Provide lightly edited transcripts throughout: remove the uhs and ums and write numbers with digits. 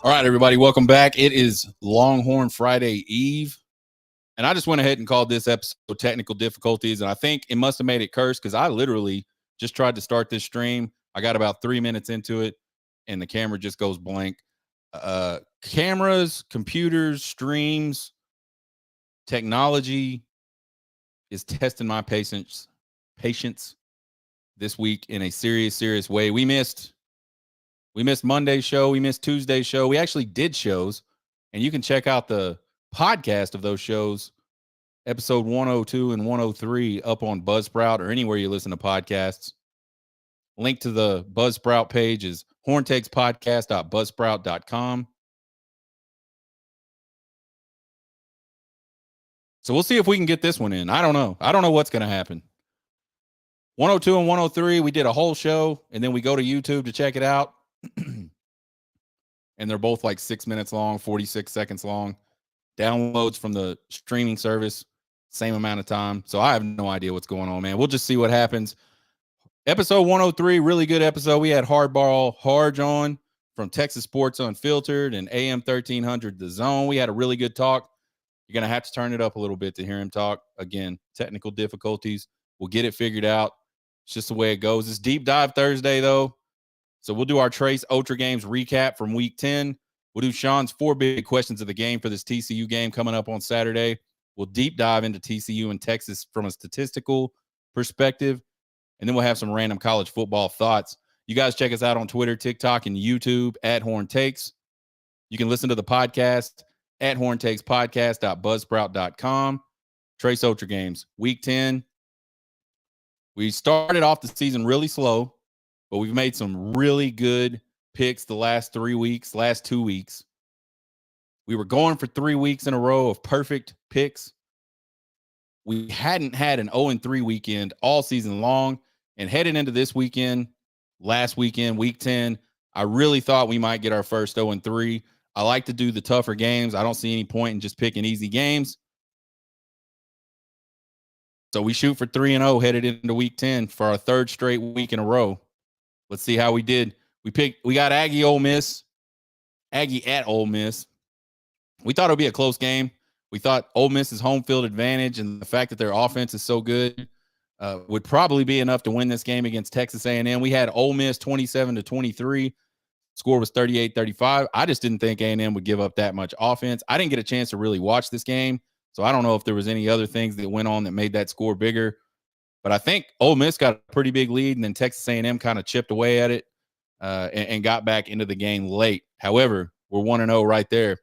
All right, everybody, welcome back. It is Longhorn Friday Eve, and I just went ahead and called this episode Technical Difficulties, and I think it must have made it cursed because I literally just tried to start this stream. I got about 3 minutes into it, and the camera just goes blank. Cameras, computers, streams, technology is testing my patience this week in a serious way. We missed Monday's show. We missed Tuesday's show. We actually did shows, and you can check out the podcast of those shows, episode 102 and 103, up on Buzzsprout or anywhere you listen to podcasts. Link to the Buzzsprout page is horntakespodcast.buzzsprout.com. So we'll see if we can get this one in. I don't know. I don't know what's going to happen. 102 and 103, we did a whole show, and then we go to YouTube to check it out. And they're both like 6 minutes long, 46 seconds long. Downloads from the streaming service, same amount of time. So I have no idea what's going on, man. We'll just see what happens. Episode 103, really good episode. We had Hardball Harge on from Texas Sports Unfiltered and AM 1300 The Zone. We had a really good talk. You're going to have to turn it up a little bit to hear him talk. Again, technical difficulties. We'll get it figured out. It's just the way it goes. It's Deep Dive Thursday, though. So we'll do our Trace Otra games recap from week 10. We'll do Sean's 4 big questions of the game for this TCU game coming up on Saturday. We'll deep dive into TCU and Texas from a statistical perspective. And then we'll have some random college football thoughts. You guys check us out on Twitter, TikTok, and YouTube at Horn Takes. You can listen to the podcast at horntakespodcast.buzzsprout.com. Trace Otra games, week 10. We started off the season really slow, but we've made some really good picks the last 2 weeks. We were going for 3 weeks in a row of perfect picks. We hadn't had an 0-3 weekend all season long. And headed into this weekend, last weekend, week 10, I really thought we might get our first 0-3. I like to do the tougher games. I don't see any point in just picking easy games. So we shoot for 3-0 headed into week 10 for our third straight week in a row. Let's see how we did. We got Aggie at Ole Miss. We thought it would be a close game. We thought Ole Miss's home field advantage and the fact that their offense is so good would probably be enough to win this game against Texas A&M. We had Ole Miss 27-23. Score was 38-35. I just didn't think A&M would give up that much offense. I didn't get a chance to really watch this game, so I don't know if there was any other things that went on that made that score bigger. But I think Ole Miss got a pretty big lead, and then Texas A&M kind of chipped away at it and got back into the game late. However, we're 1-0 right there.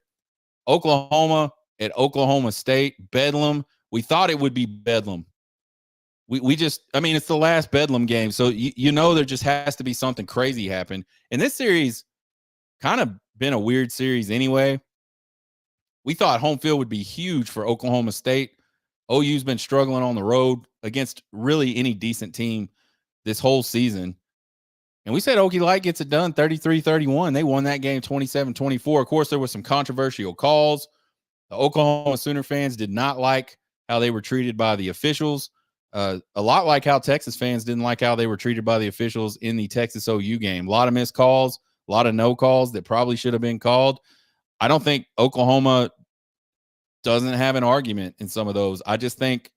Oklahoma at Oklahoma State, Bedlam. We thought it would be Bedlam. It's the last Bedlam game, so you know there just has to be something crazy happen. And this series kind of been a weird series anyway. We thought home field would be huge for Oklahoma State. OU's been struggling on the road against really any decent team this whole season. And we said Okie Light gets it done 33-31. They won that game 27-24. Of course, there were some controversial calls. The Oklahoma Sooner fans did not like how they were treated by the officials. A lot like how Texas fans didn't like how they were treated by the officials in the Texas OU game. A lot of missed calls, a lot of no calls that probably should have been called. I don't think Oklahoma doesn't have an argument in some of those. I just think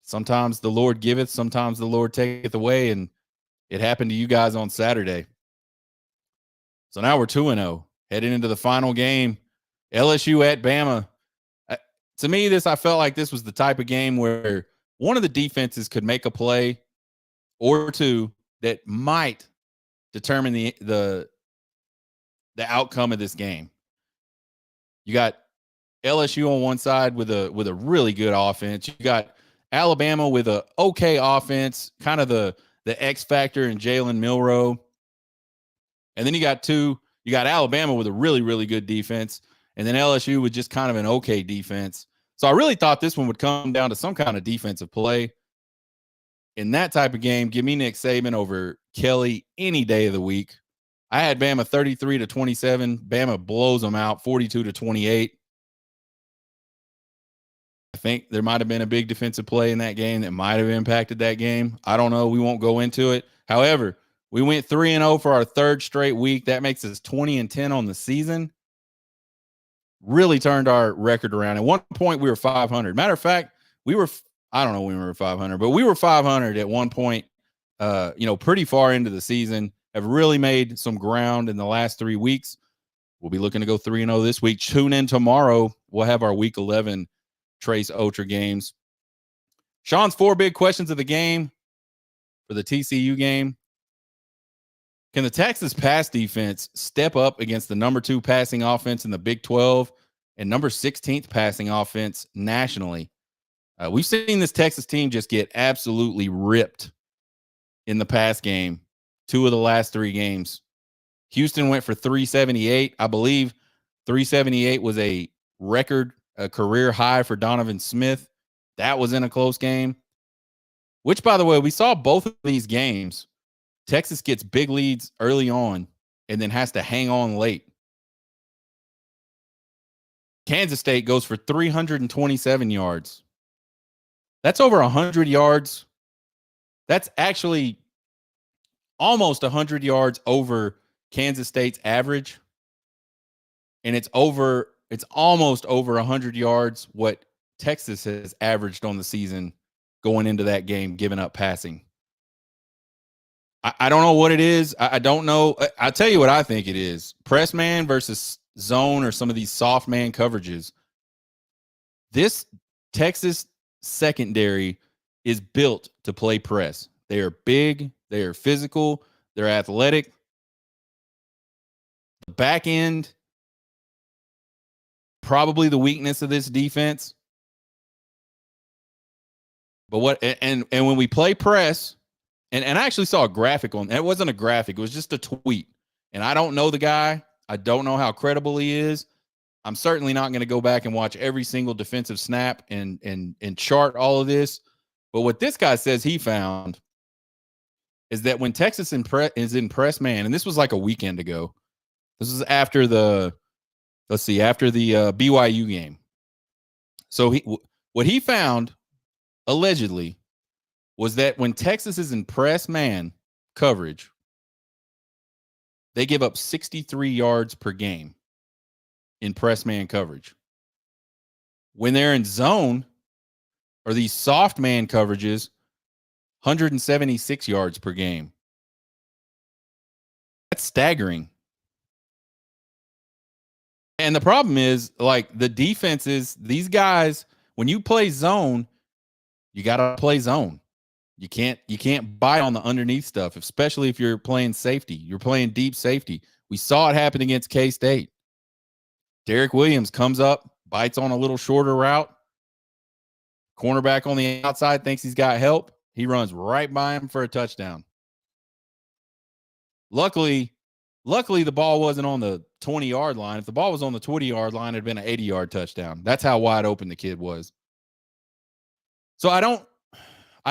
sometimes the Lord giveth, sometimes the Lord taketh away, and it happened to you guys on Saturday. So now we're 2-0, heading into the final game. LSU at Bama. To me, I felt like this was the type of game where one of the defenses could make a play or two that might determine the outcome of this game. You got LSU on one side with a really good offense. You got Alabama with a okay offense, kind of the X factor in Jalen Milroe. And then you got Alabama with a really, really good defense, and then LSU with just kind of an okay defense. So I really thought this one would come down to some kind of defensive play. In that type of game, give me Nick Saban over Kelly any day of the week. I had Bama 33-27. Bama blows them out 42-28. I think there might have been a big defensive play in that game that might have impacted that game. I don't know. We won't go into it. However, we went 3-0 for our third straight week. That makes us 20-10 on the season. Really turned our record around. At one point, we were 500. Matter of fact, I don't know when we were 500, but we were 500 at one point, pretty far into the season. Have really made some ground in the last 3 weeks. We'll be looking to go 3-0 this week. Tune in tomorrow. We'll have our week 11 Trace Otra games. Sean's 4 big questions of the game for the TCU game. Can the Texas pass defense step up against the number 2 passing offense in the Big 12 and number 16th passing offense nationally? We've seen this Texas team just get absolutely ripped in the pass game. 2 of the last 3 games. Houston went for 378. I believe 378 was a career high for Donovan Smith. That was in a close game. Which, by the way, we saw both of these games. Texas gets big leads early on and then has to hang on late. Kansas State goes for 327 yards. That's over 100 yards. That's actually almost 100 yards over Kansas State's average. And it's almost over 100 yards what Texas has averaged on the season going into that game, giving up passing. I don't know what it is. I don't know. I'll tell you what I think it is. Press man versus zone or some of these soft man coverages. This Texas secondary is built to play press. They are big. They are physical. They're athletic. The back end, probably the weakness of this defense. But and when we play press, and I actually saw a graphic on, it wasn't a graphic, it was just a tweet. And I don't know the guy. I don't know how credible he is. I'm certainly not going to go back and watch every single defensive snap and chart all of this. But what this guy says he found is that when Texas is in press man, and this was like a weekend ago. This is after the BYU game. So what he found allegedly was that when Texas is in press man coverage, they give up 63 yards per game in press man coverage. When they're in zone or these soft man coverages, 176 yards per game. That's staggering. And the problem is, like, the defenses, these guys, when you play zone, you got to play zone. You can't buy on the underneath stuff, especially if you're playing safety. You're playing deep safety. We saw it happen against K-State. Derek Williams comes up, bites on a little shorter route. Cornerback on the outside thinks he's got help. He runs right by him for a touchdown. Luckily, the ball wasn't on the 20-yard line. If the ball was on the 20-yard line, it'd been an 80-yard touchdown. That's how wide open the kid was. So I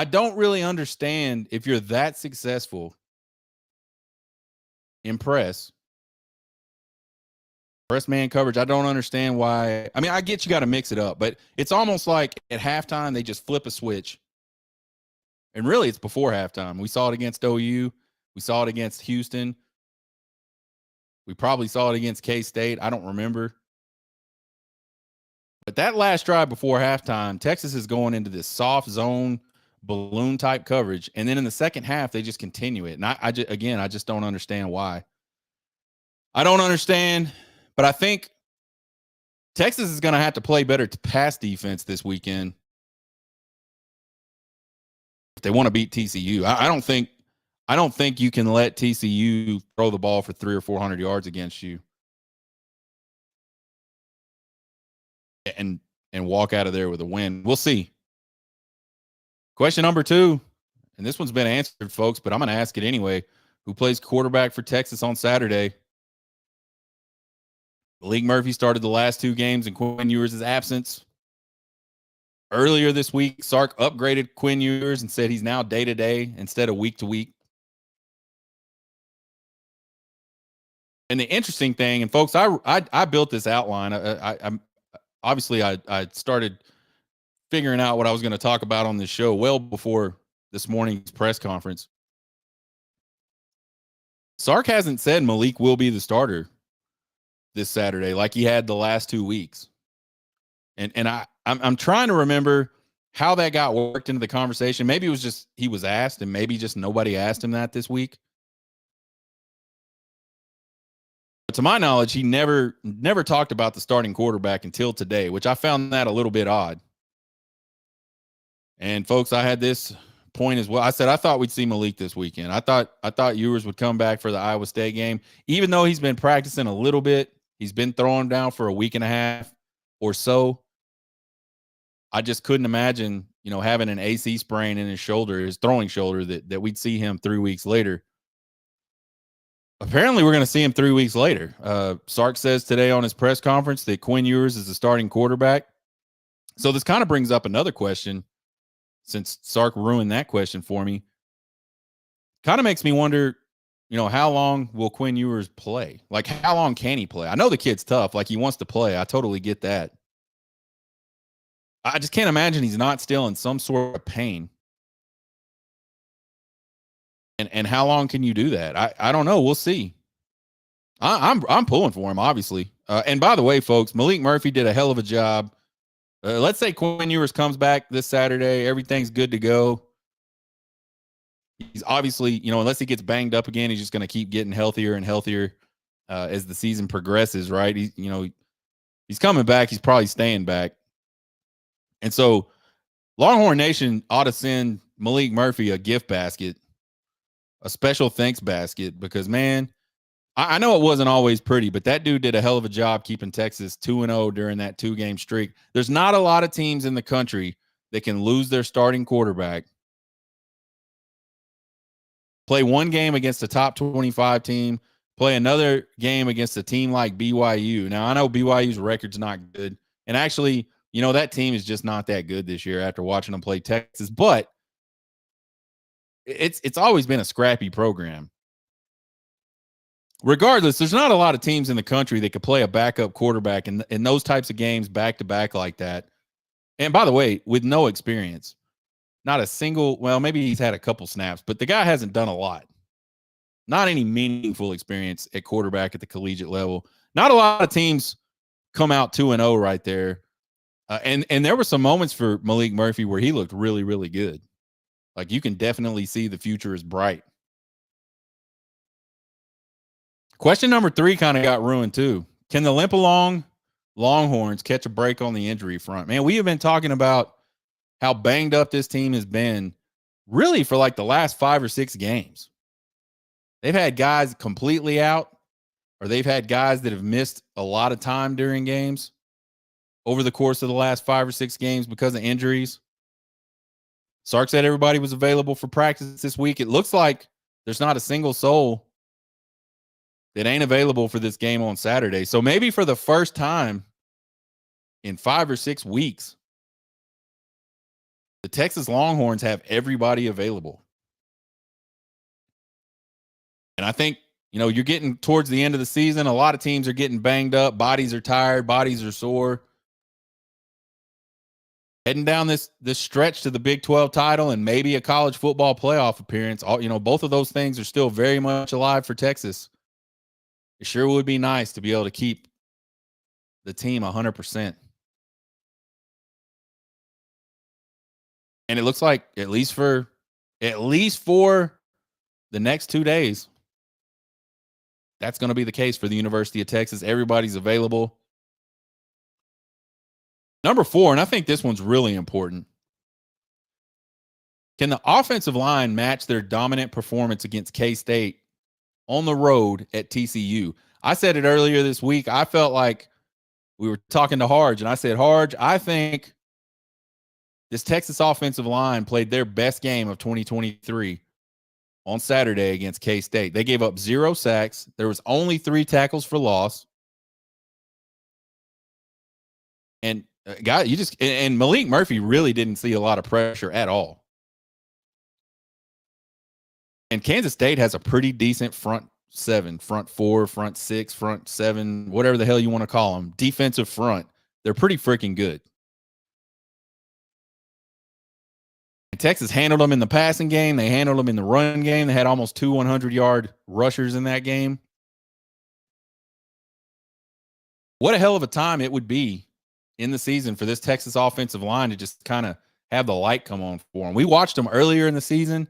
don't really understand, if you're that successful in press man coverage. I don't understand why. I mean, I get you got to mix it up, but it's almost like at halftime they just flip a switch. And really, it's before halftime. We saw it against OU. We saw it against Houston. We probably saw it against K-State. I don't remember. But that last drive before halftime, Texas is going into this soft zone balloon type coverage. And then in the second half, they just continue it. And I just don't understand why. I don't understand, but I think Texas is going to have to play better pass defense this weekend if they want to beat TCU. I don't think you can let TCU throw the ball for 300 or 400 yards against you and walk out of there with a win. We'll see. Question number 2, and this one's been answered, folks, but I'm going to ask it anyway. Who plays quarterback for Texas on Saturday? Malik Murphy started the last 2 games in Quinn Ewers' absence. Earlier this week, Sark upgraded Quinn Ewers and said he's now day-to-day instead of week-to-week. And the interesting thing, and folks, I built this outline. I'm obviously I started figuring out what I was going to talk about on this show well before this morning's press conference. Sark hasn't said Malik will be the starter this Saturday like he had the last 2 weeks. And I'm trying to remember how that got worked into the conversation. Maybe it was just he was asked, and maybe just nobody asked him that this week. But to my knowledge, he never talked about the starting quarterback until today, which I found that a little bit odd. And folks, I had this point as well. I said I thought we'd see Malik this weekend. I thought Ewers would come back for the Iowa State game, even though he's been practicing a little bit. He's been throwing down for a week and a half or so. I just couldn't imagine, having an AC sprain in his shoulder, his throwing shoulder, that we'd see him 3 weeks later. Apparently, we're going to see him 3 weeks later. Sark says today on his press conference that Quinn Ewers is the starting quarterback. So this kind of brings up another question, since Sark ruined that question for me. Kind of makes me wonder, how long will Quinn Ewers play? Like, how long can he play? I know the kid's tough. Like, he wants to play. I totally get that. I just can't imagine he's not still in some sort of pain. And how long can you do that? I don't know. We'll see. I'm pulling for him, obviously. And by the way, folks, Malik Murphy did a hell of a job. Let's say Quinn Ewers comes back this Saturday. Everything's good to go. He's obviously, unless he gets banged up again, he's just going to keep getting healthier and healthier as the season progresses, right? He's coming back. He's probably staying back. And so Longhorn Nation ought to send Malik Murphy a gift basket, a special thanks basket, because, man, I know it wasn't always pretty, but that dude did a hell of a job keeping Texas 2-0 during that 2-game streak. There's not a lot of teams in the country that can lose their starting quarterback, play one game against a top 25 team, play another game against a team like BYU. Now, I know BYU's record's not good, and actually, that team is just not that good this year after watching them play Texas, but it's always been a scrappy program. Regardless, there's not a lot of teams in the country that could play a backup quarterback in those types of games back-to-back like that. And by the way, with no experience, not a single, well, maybe he's had a couple snaps, but the guy hasn't done a lot. Not any meaningful experience at quarterback at the collegiate level. Not a lot of teams come out 2-0 right there. And there were some moments for Malik Murphy where he looked really, really good. Like, you can definitely see the future is bright. Question number 3 kind of got ruined too. Can the limp-along Longhorns catch a break on the injury front? Man, we have been talking about how banged up this team has been really for like the last 5 or 6 games. They've had guys completely out, or they've had guys that have missed a lot of time during games over the course of the last 5 or 6 games because of injuries. Sark said everybody was available for practice this week. It looks like there's not a single soul that ain't available for this game on Saturday. So maybe for the first time in 5 or 6 weeks, the Texas Longhorns have everybody available. And I think, you're getting towards the end of the season. A lot of teams are getting banged up. Bodies are tired. Bodies are sore. Heading down this stretch to the Big 12 title and maybe a college football playoff appearance. Both of those things are still very much alive for Texas. It sure would be nice to be able to keep the team 100%. And it looks like at least for the next 2 days, that's going to be the case for the University of Texas. Everybody's available. Number 4, and I think this one's really important. Can the offensive line match their dominant performance against K-State on the road at TCU? I said it earlier this week. I felt like we were talking to Harge, and I said, Harge, I think this Texas offensive line played their best game of 2023 on Saturday against K-State. They gave up 0 sacks. There was only 3 tackles for loss. And and Malik Murphy really didn't see a lot of pressure at all. And Kansas State has a pretty decent front seven, front four, front six, front seven, whatever the hell you want to call them, defensive front. They're pretty freaking good. And Texas handled them in the passing game. They handled them in the run game. They had almost 2 100-yard rushers in that game. What a hell of a time it would be in the season for this Texas offensive line to just kind of have the light come on for them. We watched them earlier in the season.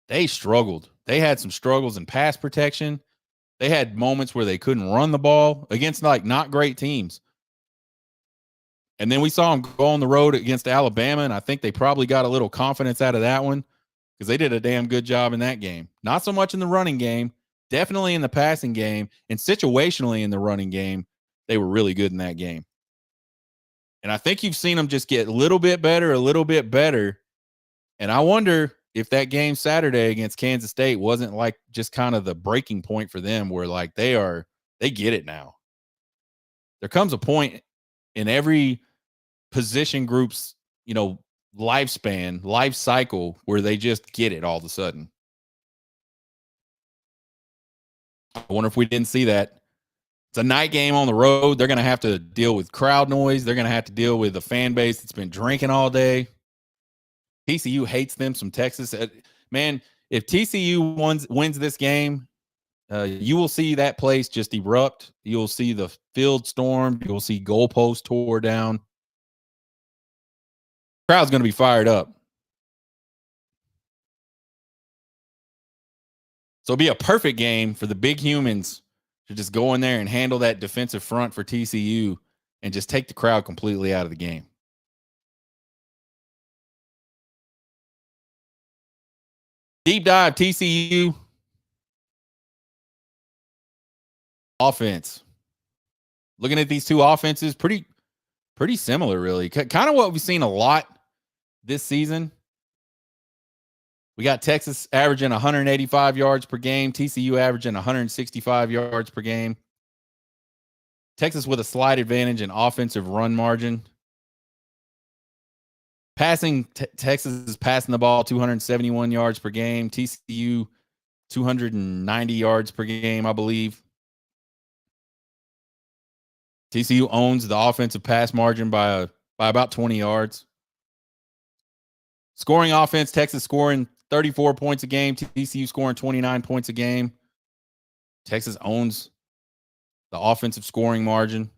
They struggled. They had some struggles in pass protection. They had moments where they couldn't run the ball against like not great teams. And then we saw them go on the road against Alabama, and I think they probably got a little confidence out of that one because they did a damn good job in that game. Not so much in the running game, definitely in the passing game, and situationally in the running game, they were really good in that game. And I think you've seen them just get a little bit better. And I wonder if that game Saturday against Kansas State wasn't like just kind of the breaking point for them where like they get it now. There comes a point in every position group's, lifespan, life cycle where they just get it all of a sudden. I wonder if we didn't see that. It's a night game on the road. They're going to have to deal with crowd noise. They're going to have to deal with a fan base that's been drinking all day. TCU hates them some Texas. Man, if TCU wins this game, you will see that place just erupt. You'll see the field storm. You'll see goalposts tore down. Crowd's going to be fired up. So it'll be a perfect game for the big humans to just go in there and handle that defensive front for TCU and just take the crowd completely out of the game. Deep dive TCU offense. Looking at these two offenses, pretty similar, really. Kind of what we've seen a lot this season. We got Texas averaging 185 yards per game, TCU averaging 165 yards per game. Texas with a slight advantage in offensive run margin. Passing, Texas is passing the ball 271 yards per game. TCU 290 yards per game, I believe. TCU owns the offensive pass margin by about 20 yards. Scoring offense, Texas scoring 34 points a game. TCU scoring 29 points a game. Texas owns the offensive scoring margin.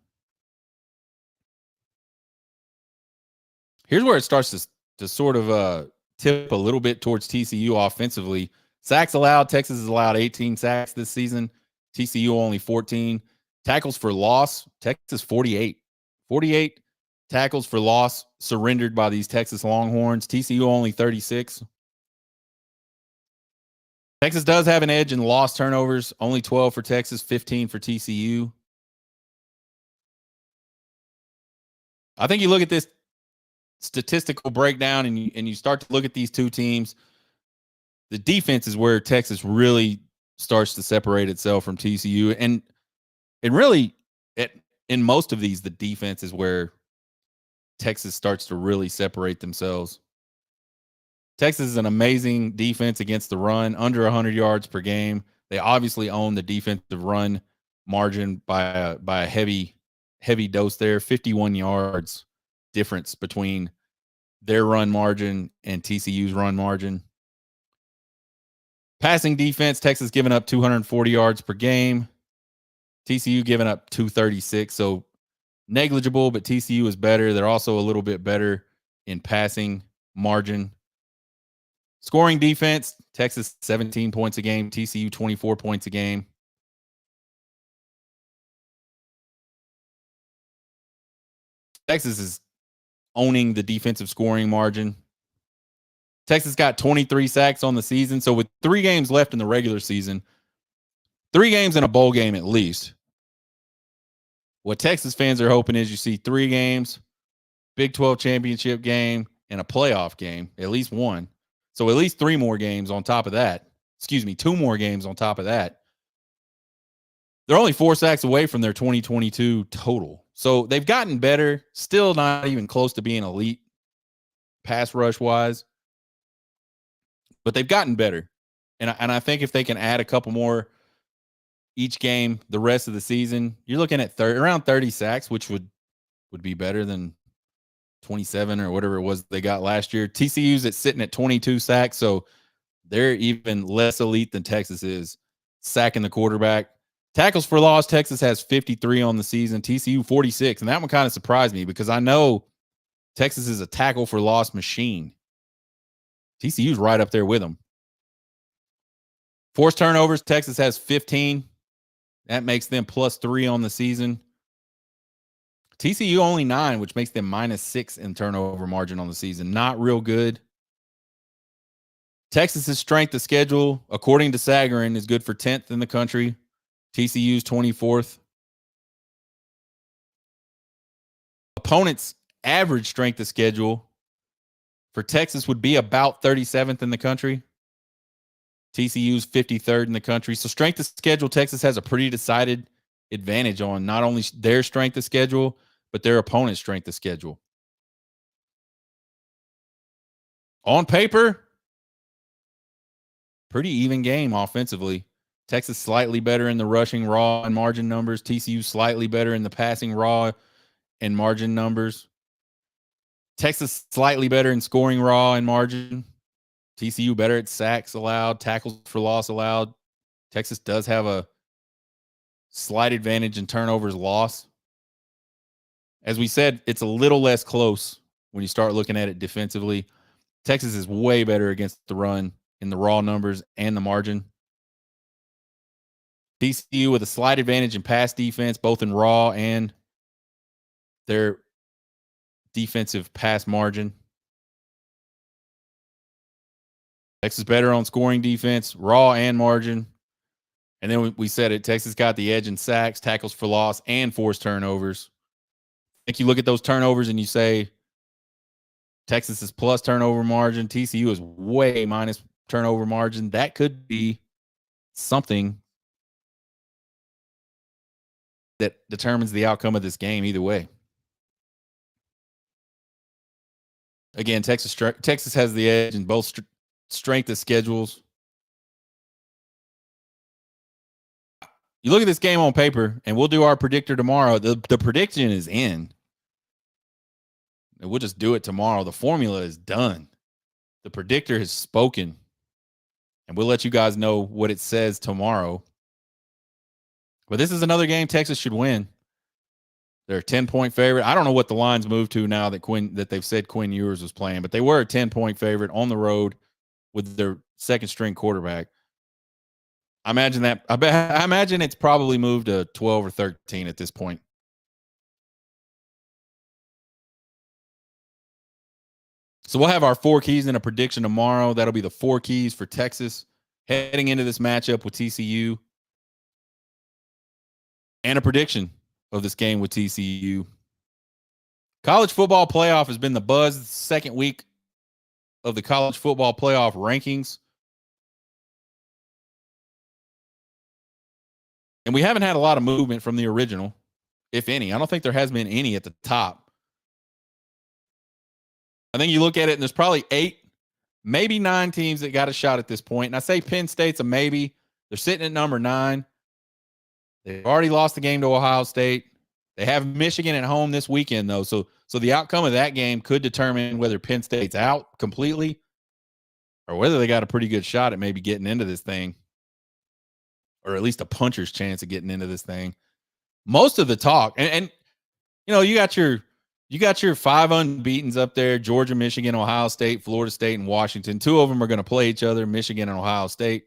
Here's where it starts to sort of tip a little bit towards TCU offensively. Sacks allowed. Texas has allowed 18 sacks this season. TCU only 14. Tackles for loss, Texas 48. 48 tackles for loss surrendered by these Texas Longhorns. TCU only 36. Texas does have an edge in lost turnovers. Only 12 for Texas, 15 for TCU. I think you look at this statistical breakdown and you start to look at these two teams. The defense is where Texas really starts to separate itself from TCU. And really, in most of these, the defense is where Texas starts to really separate themselves. Texas is an amazing defense against the run, under 100 yards per game. They obviously own the defensive run margin by a heavy dose there. 51 yards difference between their run margin and TCU's run margin. Passing defense, Texas giving up 240 yards per game. TCU giving up 236. So negligible, but TCU is better. They're also a little bit better in passing margin. Scoring defense, Texas 17 points a game, TCU 24 points a game. Texas is owning the defensive scoring margin. Texas got 23 sacks on the season. So with 3 games left in the regular season, 3 games in a bowl game at least, what Texas fans are hoping is you see 3 games, Big 12 championship game, and a playoff game, at least one. So at least 3 more games on top of that. 2 more games on top of that. They're only 4 sacks away from their 2022 total. So they've gotten better, still not even close to being elite pass rush wise, but they've gotten better. And I think if they can add a couple more each game the rest of the season, you're looking at around 30 sacks, which would be better than 27 or whatever it was they got last year. TCU's at sitting at 22 sacks, so they're even less elite than Texas is sacking the quarterback. Tackles for loss, Texas has 53 on the season, TCU 46, and that one kind of surprised me because I know Texas is a tackle for loss machine. TCU's right up there with them. Forced turnovers, Texas has 15. That makes them +3 on the season. TCU only 9, which makes them -6 in turnover margin on the season. Not real good. Texas's strength of schedule, according to Sagarin, is good for 10th in the country. TCU's 24th. Opponents' average strength of schedule for Texas would be about 37th in the country. TCU's 53rd in the country. So strength of schedule, Texas has a pretty decided advantage on not only their strength of schedule, but their opponent's strength of schedule. On paper, pretty even game offensively. Texas slightly better in the rushing raw and margin numbers. TCU slightly better in the passing raw and margin numbers. Texas slightly better in scoring raw and margin. TCU better at sacks allowed, tackles for loss allowed. Texas does have a slight advantage in turnovers lost. As we said, it's a little less close when you start looking at it defensively. Texas is way better against the run in the raw numbers and the margin. TCU with a slight advantage in pass defense, both in raw and their defensive pass margin. Texas better on scoring defense, raw and margin. And then we said it, Texas got the edge in sacks, tackles for loss, and forced turnovers. I think you look at those turnovers and you say Texas is plus turnover margin. TCU is way minus turnover margin. That could be something that determines the outcome of this game either way. Again, Texas has the edge in both strength of schedules. You look at this game on paper, and we'll do our predictor tomorrow. The prediction is in. And we'll just do it tomorrow. The formula is done. The predictor has spoken. And we'll let you guys know what it says tomorrow. But this is another game Texas should win. They're a 10-point favorite. I don't know what the lines moved to now that they've said Quinn Ewers was playing, but they were a 10-point favorite on the road with their second string quarterback. I imagine it's probably moved to 12 or 13 at this point. So we'll have our 4 keys and a prediction tomorrow. That'll be the 4 keys for Texas heading into this matchup with TCU. And a prediction of this game with TCU. College football playoff has been the buzz. The second week of the college football playoff rankings. And we haven't had a lot of movement from the original, if any. I don't think there has been any at the top. I think you look at it and there's probably 8, maybe 9 teams that got a shot at this point. And I say Penn State's a maybe. They're sitting at number 9. They've already lost the game to Ohio State. They have Michigan at home this weekend, though. So the outcome of that game could determine whether Penn State's out completely or whether they got a pretty good shot at maybe getting into this thing, or at least a puncher's chance of getting into this thing. Most of the talk, and you know, you got your 5 unbeatens up there: Georgia, Michigan, Ohio State, Florida State, and Washington. 2 of them are going to play each other, Michigan and Ohio State.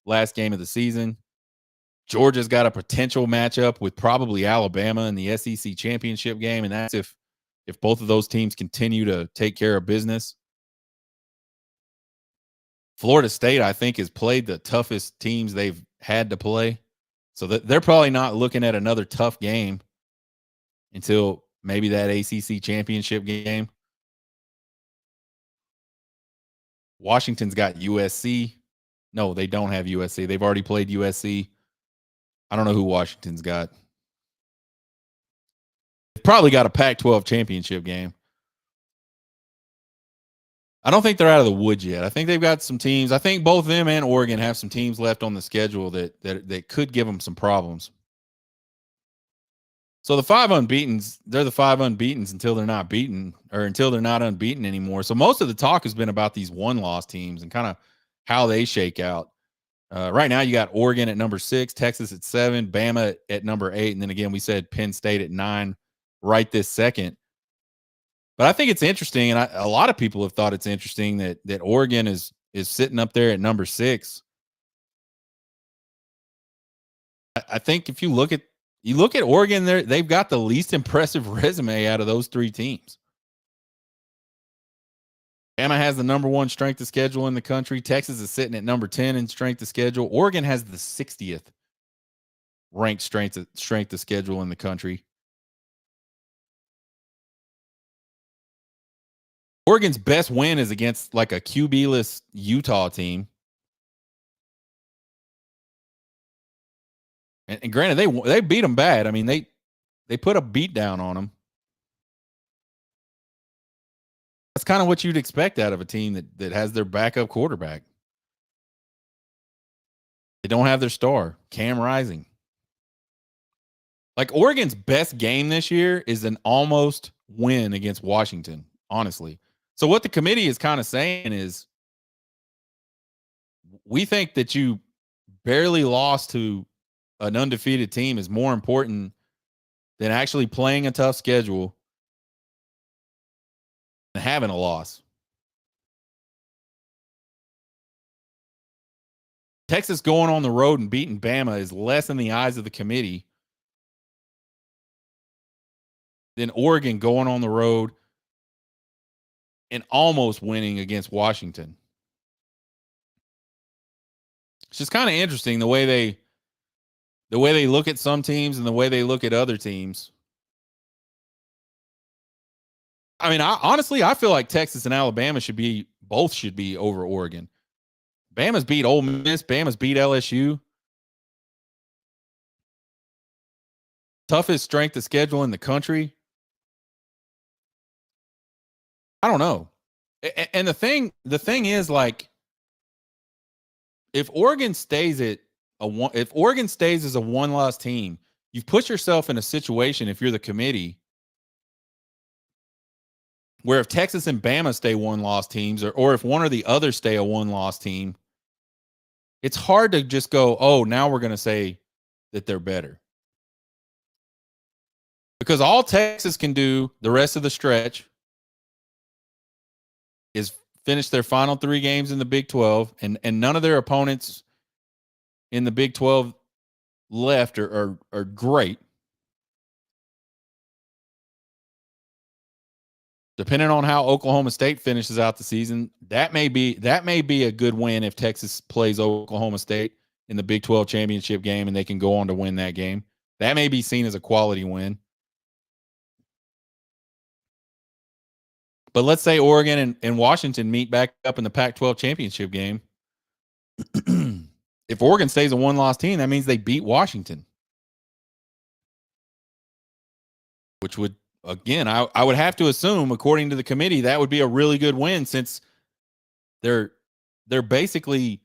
Last game of the season. Georgia's got a potential matchup with probably Alabama in the SEC championship game, and that's if both of those teams continue to take care of business. Florida State, I think, has played the toughest teams they've had to play. So they're probably not looking at another tough game until maybe that ACC championship game. Washington's got USC. No, they don't have USC. They've already played USC. I don't know who Washington's got. They've probably got a Pac-12 championship game. I don't think they're out of the woods yet. I think they've got some teams. I think both them and Oregon have some teams left on the schedule that could give them some problems. So the five unbeatens, they're the five unbeatens until they're not beaten or until they're not unbeaten anymore. So most of the talk has been about these one-loss teams and kind of how they shake out. Right now, you got Oregon at number 6, Texas at 7, Bama at number 8, and then again we said Penn State at 9 right this second. But I think it's interesting, and a lot of people have thought it's interesting that Oregon is sitting up there at number 6. I think if you look at Oregon, they've got the least impressive resume out of those 3 teams. Bama has the number 1 strength of schedule in the country. Texas is sitting at number 10 in strength of schedule. Oregon has the 60th ranked strength of schedule in the country. Oregon's best win is against like a QB-less Utah team. And granted, they beat them bad. I mean, they put a beat down on them. That's kind of what you'd expect out of a team that has their backup quarterback. They don't have their star, Cam Rising. Like Oregon's best game this year is an almost win against Washington, honestly. So what the committee is kind of saying is we think that you barely lost to an undefeated team is more important than actually playing a tough schedule and having a loss. Texas going on the road and beating Bama is less in the eyes of the committee than Oregon going on the road and almost winning against Washington. It's just kind of interesting the way they look at some teams and the way they look at other teams. I mean, honestly, I feel like Texas and Alabama should be over Oregon. Bama's beat Ole Miss. Bama's beat LSU. Toughest strength of schedule in the country. I don't know. And the thing is, like, if Oregon stays as a one-loss team, you've put yourself in a situation, if you're the committee, where if Texas and Bama stay one-loss teams, or if one or the other stay a one-loss team, it's hard to just go, oh, now we're going to say that they're better. Because all Texas can do the rest of the stretch is finish their final 3 games in the Big 12, and none of their opponents in the Big 12 left are great. Depending on how Oklahoma State finishes out the season, that may be a good win if Texas plays Oklahoma State in the Big 12 championship game and they can go on to win that game. That may be seen as a quality win. But let's say Oregon and Washington meet back up in the Pac-12 championship game. If Oregon stays a one-loss team, that means they beat Washington. Which would, again, I would have to assume, according to the committee, that would be a really good win, since they're basically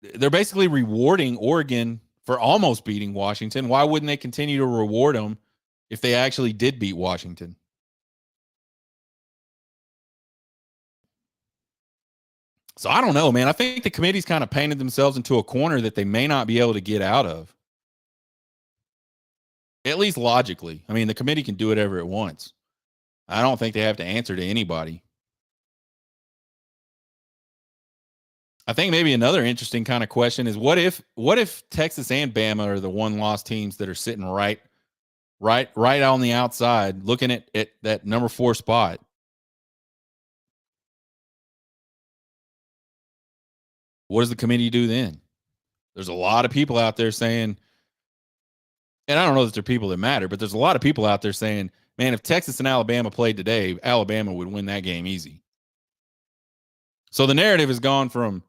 rewarding Oregon for almost beating Washington. Why wouldn't they continue to reward them if they actually did beat Washington? So I don't know, man. I think the committee's kind of painted themselves into a corner that they may not be able to get out of. At least logically. I mean, the committee can do whatever it wants. I don't think they have to answer to anybody. I think maybe another interesting kind of question is what if Texas and Bama are the one-loss teams that are sitting right on the outside looking at that number 4 spot? What does the committee do then? There's a lot of people out there saying, and I don't know that they're people that matter, but there's a lot of people out there saying, man, if Texas and Alabama played today, Alabama would win that game easy. So the narrative has gone from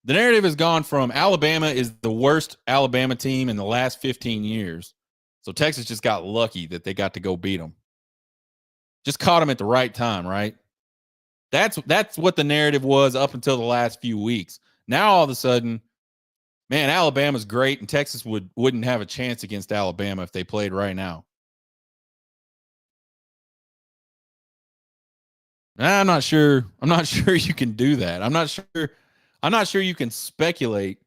Alabama is the worst Alabama team in the last 15 years. So Texas just got lucky that they got to go beat them. Just caught him at the right time, right? That's what the narrative was up until the last few weeks. Now all of a sudden, man, Alabama's great, and Texas wouldn't have a chance against Alabama if they played right now. I'm not sure. I'm not sure you can do that. I'm not sure. I'm not sure you can speculate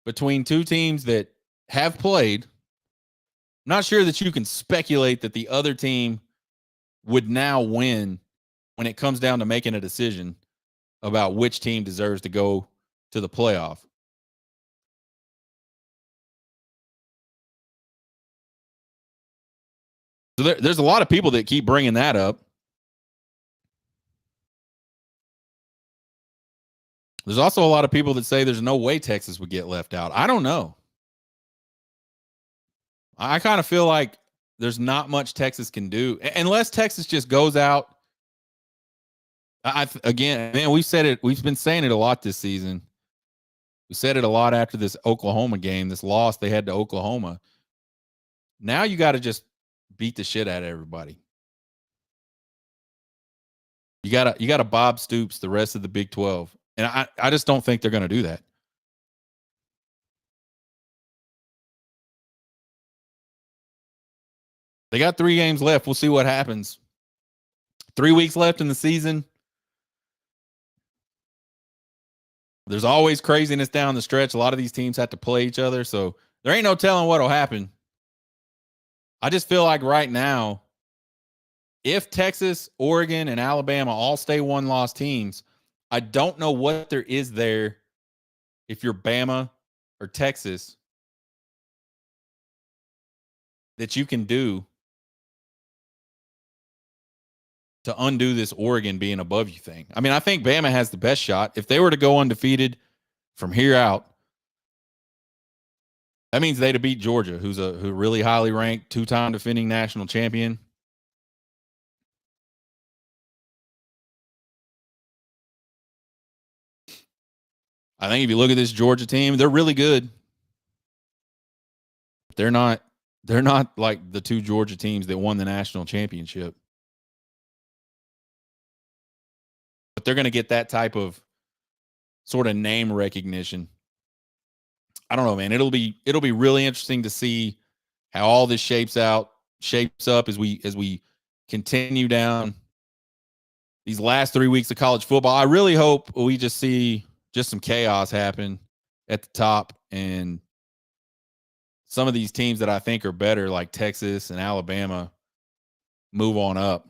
between two teams that have played. I'm not sure that you can speculate that the other team would now win when it comes down to making a decision about which team deserves to go to the playoff. So there's a lot of people that keep bringing that up. There's also a lot of people that say there's no way Texas would get left out. I don't know. I kind of feel like there's not much Texas can do unless Texas just goes out. Again, man, we've said it. We've been saying it a lot this season. We said it a lot after this Oklahoma game, this loss they had to Oklahoma. Now you got to just beat the shit out of everybody. You gotta Bob Stoops the rest of the Big 12. And I just don't think they're going to do that. They got 3 games left. We'll see what happens. 3 weeks left in the season. There's always craziness down the stretch. A lot of these teams have to play each other, so there ain't no telling what'll happen. I just feel like right now, if Texas, Oregon, and Alabama all stay one-loss teams, I don't know what there is there if you're Bama or Texas that you can do to undo this Oregon being above you thing. I mean, I think Bama has the best shot. If they were to go undefeated from here out, that means they'd beat Georgia, who's a really highly ranked, 2-time defending national champion. I think if you look at this Georgia team, they're really good. They're not like the 2 Georgia teams that won the national championship. But they're going to get that type of sort of name recognition. I don't know, man. It'll be really interesting to see how all this shapes up as we continue down these last 3 weeks of college football. I really hope we just see just some chaos happen at the top, and some of these teams that I think are better, like Texas and Alabama, move on up,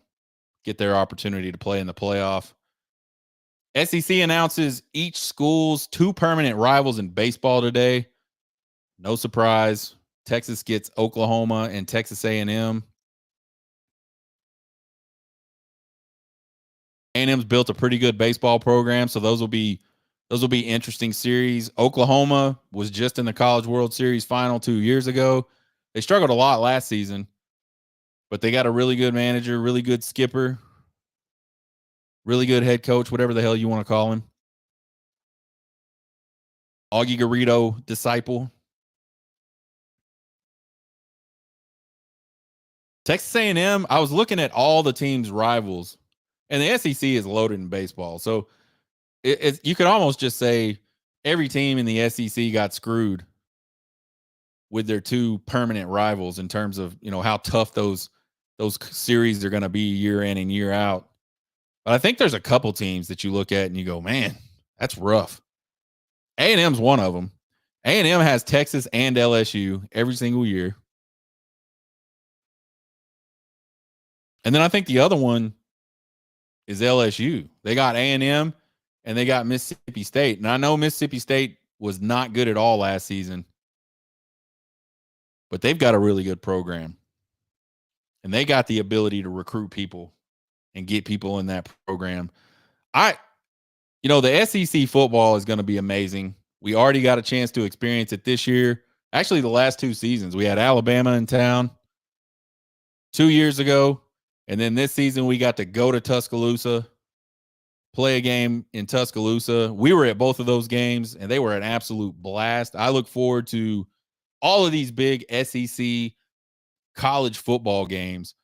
get their opportunity to play in the playoff. SEC announces each school's 2 permanent rivals in baseball today. No surprise. Texas gets Oklahoma and Texas A&M. A&M's built a pretty good baseball program, so those will be interesting series. Oklahoma was just in the College World Series final 2 years ago. They struggled a lot last season, but they got a really good manager, really good skipper, really good head coach, whatever the hell you want to call him. Augie Garrido disciple. Texas A&M, I was looking at all the teams' rivals, and the SEC is loaded in baseball. So you could almost just say every team in the SEC got screwed with their 2 permanent rivals in terms of, how tough those series are going to be year in and year out. But I think there's a couple teams that you look at and you go, man, that's rough. A&M's one of them. A&M has Texas and LSU every single year. And then I think the other one is LSU. They got A&M and they got Mississippi State. And I know Mississippi State was not good at all last season, but they've got a really good program. And they got the ability to recruit people and get people in that program. The SEC football is going to be amazing. We already got a chance to experience it this year. Actually, the last 2 seasons, we had Alabama in town 2 years ago. And then this season, we got to go to Tuscaloosa, play a game in Tuscaloosa. We were at both of those games, and they were an absolute blast. I look forward to all of these big SEC college football games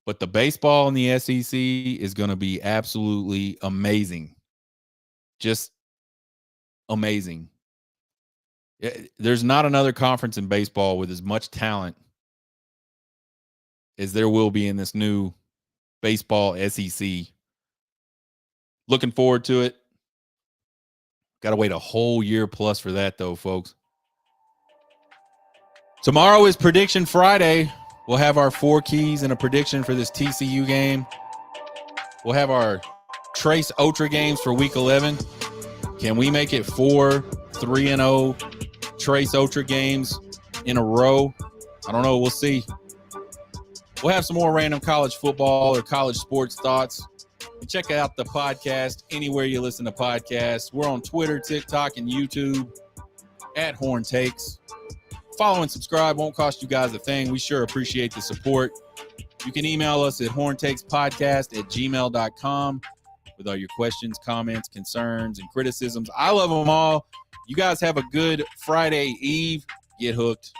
But the baseball in the SEC is going to be absolutely amazing. Just amazing. There's not another conference in baseball with as much talent as there will be in this new baseball SEC. Looking forward to it. Got to wait a whole year plus for that, though, folks. Tomorrow is Prediction Friday. We'll have our 4 keys and a prediction for this TCU game. We'll have our Trace Otra games for Week 11. Can we make it 4 3-0 Trace Otra games in a row? I don't know. We'll see. We'll have some more random college football or college sports thoughts. And check out the podcast anywhere you listen to podcasts. We're on Twitter, TikTok, and YouTube at Horn Takes. Follow and subscribe won't cost you guys a thing. We sure appreciate the support. You can email us at horntakespodcast@gmail.com with all your questions, comments, concerns, and criticisms. I love them all. You guys have a good Friday Eve. Get hooked.